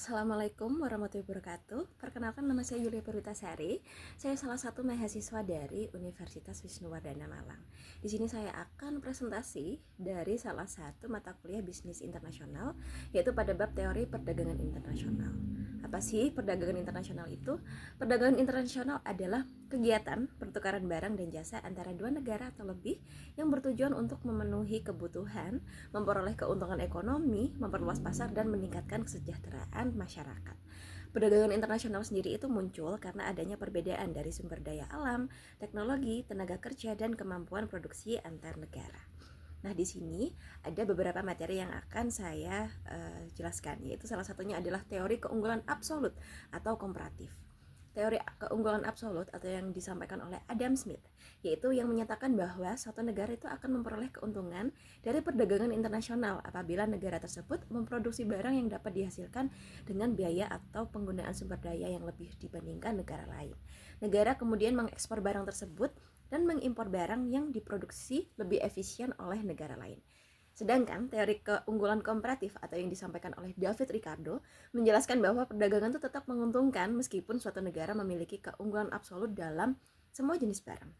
Assalamualaikum warahmatullahi wabarakatuh. Perkenalkan, nama saya Yulia Purwitasari. Saya salah satu mahasiswa dari Universitas Wisnuwardana Malang. Di sini saya akan presentasi dari salah satu mata kuliah bisnis internasional, yaitu pada bab teori perdagangan internasional. Apa sih perdagangan internasional itu? Perdagangan internasional adalah kegiatan pertukaran barang dan jasa antara dua negara atau lebih yang bertujuan untuk memenuhi kebutuhan, memperoleh keuntungan ekonomi, memperluas pasar, dan meningkatkan kesejahteraan masyarakat. Perdagangan internasional sendiri itu muncul karena adanya perbedaan dari sumber daya alam, teknologi, tenaga kerja, dan kemampuan produksi antar negara. Nah, di sini ada beberapa materi yang akan saya jelaskan, yaitu salah satunya adalah teori keunggulan absolut atau komparatif. Teori keunggulan absolut atau yang disampaikan oleh Adam Smith, yaitu yang menyatakan bahwa suatu negara itu akan memperoleh keuntungan dari perdagangan internasional apabila negara tersebut memproduksi barang yang dapat dihasilkan dengan biaya atau penggunaan sumber daya yang lebih dibandingkan negara lain. Negara kemudian mengekspor barang tersebut dan mengimpor barang yang diproduksi lebih efisien oleh negara lain. Sedangkan teori keunggulan komparatif atau yang disampaikan oleh David Ricardo menjelaskan bahwa perdagangan itu tetap menguntungkan meskipun suatu negara memiliki keunggulan absolut dalam semua jenis barang.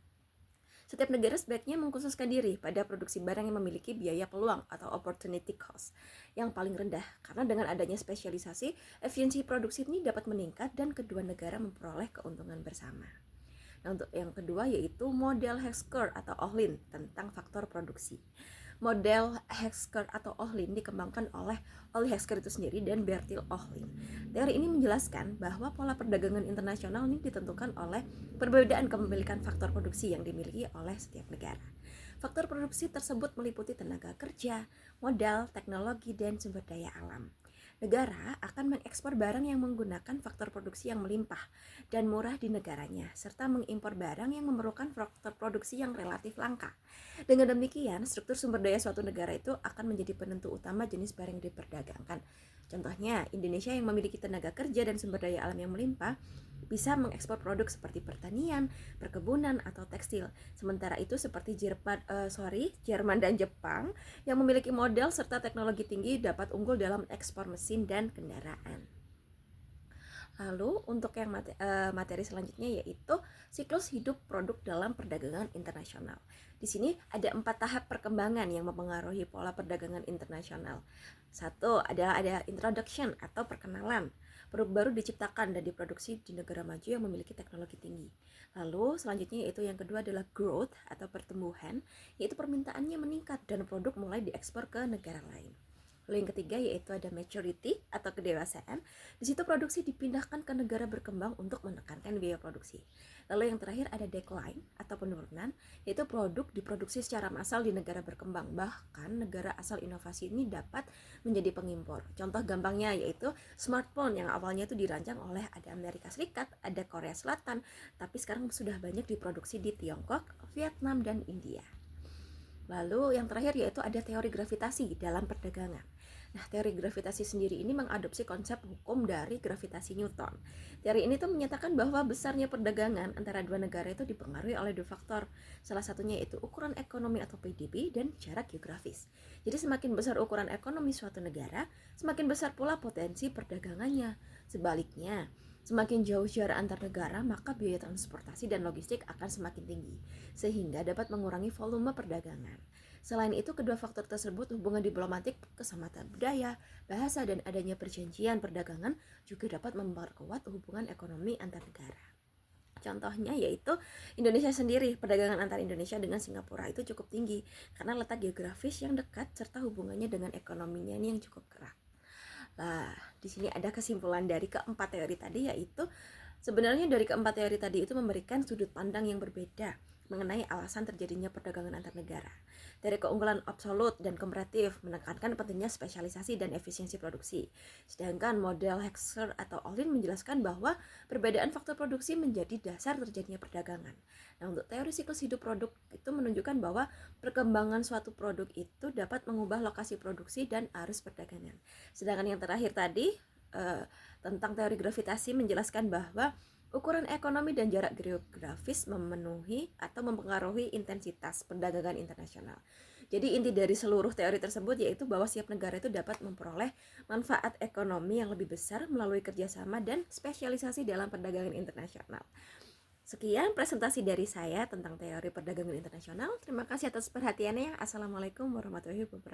Setiap negara sebaiknya mengkhususkan diri pada produksi barang yang memiliki biaya peluang atau opportunity cost yang paling rendah, karena dengan adanya spesialisasi, efisiensi produksi ini dapat meningkat dan kedua negara memperoleh keuntungan bersama. Nah, untuk yang kedua yaitu model Hex-Curve atau Ohlin tentang faktor produksi. Model Hex-Curve atau Ohlin dikembangkan oleh Oli Hex-Curve itu sendiri dan Bertil Ohlin. Teori ini menjelaskan bahwa pola perdagangan internasional ini ditentukan oleh perbedaan kepemilikan faktor produksi yang dimiliki oleh setiap negara. Faktor produksi tersebut meliputi tenaga kerja, modal, teknologi, dan sumber daya alam. Negara akan mengekspor barang yang menggunakan faktor produksi yang melimpah dan murah di negaranya, serta mengimpor barang yang memerlukan faktor produksi yang relatif langka. Dengan demikian, struktur sumber daya suatu negara itu akan menjadi penentu utama jenis barang yang diperdagangkan. Contohnya, Indonesia yang memiliki tenaga kerja dan sumber daya alam yang melimpah bisa mengekspor produk seperti pertanian, perkebunan, atau tekstil. Sementara itu seperti Jerman dan Jepang yang memiliki modal serta teknologi tinggi dapat unggul dalam ekspor mesin dan kendaraan. Lalu untuk yang materi selanjutnya yaitu siklus hidup produk dalam perdagangan internasional. Di sini ada 4 tahap perkembangan yang mempengaruhi pola perdagangan internasional. Satu adalah ada introduction atau perkenalan. Produk baru diciptakan dan diproduksi di negara maju yang memiliki teknologi tinggi. Lalu selanjutnya yaitu yang kedua adalah growth atau pertumbuhan, yaitu permintaannya meningkat dan produk mulai diekspor ke negara lain. Lalu yang ketiga yaitu ada maturity atau kedewasaan. Di situ produksi dipindahkan ke negara berkembang untuk menekankan biaya produksi. Lalu yang terakhir ada decline atau penurunan, yaitu produk diproduksi secara massal di negara berkembang. Bahkan negara asal inovasi ini dapat menjadi pengimpor. Contoh gampangnya yaitu smartphone yang awalnya itu dirancang oleh ada Amerika Serikat, ada Korea Selatan, tapi sekarang sudah banyak diproduksi di Tiongkok, Vietnam, dan India. Lalu yang terakhir yaitu ada teori gravitasi dalam perdagangan. Nah, teori gravitasi sendiri ini mengadopsi konsep hukum dari gravitasi Newton. Teori ini tuh menyatakan bahwa besarnya perdagangan antara dua negara itu dipengaruhi oleh dua faktor. Salah satunya yaitu ukuran ekonomi atau PDB dan jarak geografis. Jadi semakin besar ukuran ekonomi suatu negara, semakin besar pula potensi perdagangannya. Sebaliknya, semakin jauh jarak antar negara, maka biaya transportasi dan logistik akan semakin tinggi, sehingga dapat mengurangi volume perdagangan. Selain itu, kedua faktor tersebut, hubungan diplomatik, kesamaan budaya, bahasa, dan adanya perjanjian perdagangan juga dapat memperkuat hubungan ekonomi antar negara. Contohnya yaitu Indonesia sendiri, perdagangan antara Indonesia dengan Singapura itu cukup tinggi karena letak geografis yang dekat serta hubungannya dengan ekonominya ini yang cukup erat. Nah, di sini ada kesimpulan dari keempat teori tadi, yaitu sebenarnya dari keempat teori tadi itu memberikan sudut pandang yang berbeda mengenai alasan terjadinya perdagangan antar negara. Dari keunggulan absolut dan komparatif menekankan pentingnya spesialisasi dan efisiensi produksi. Sedangkan model Hex-Curve atau Ohlin menjelaskan bahwa perbedaan faktor produksi menjadi dasar terjadinya perdagangan. Nah, untuk teori siklus hidup produk itu menunjukkan bahwa perkembangan suatu produk itu dapat mengubah lokasi produksi dan arus perdagangan. Sedangkan yang terakhir tadi tentang teori gravitasi menjelaskan bahwa ukuran ekonomi dan jarak geografis memenuhi atau mempengaruhi intensitas perdagangan internasional. Jadi inti dari seluruh teori tersebut yaitu bahwa setiap negara itu dapat memperoleh manfaat ekonomi yang lebih besar melalui kerjasama dan spesialisasi dalam perdagangan internasional. Sekian presentasi dari saya tentang teori perdagangan internasional. Terima kasih atas perhatiannya. Assalamualaikum warahmatullahi wabarakatuh.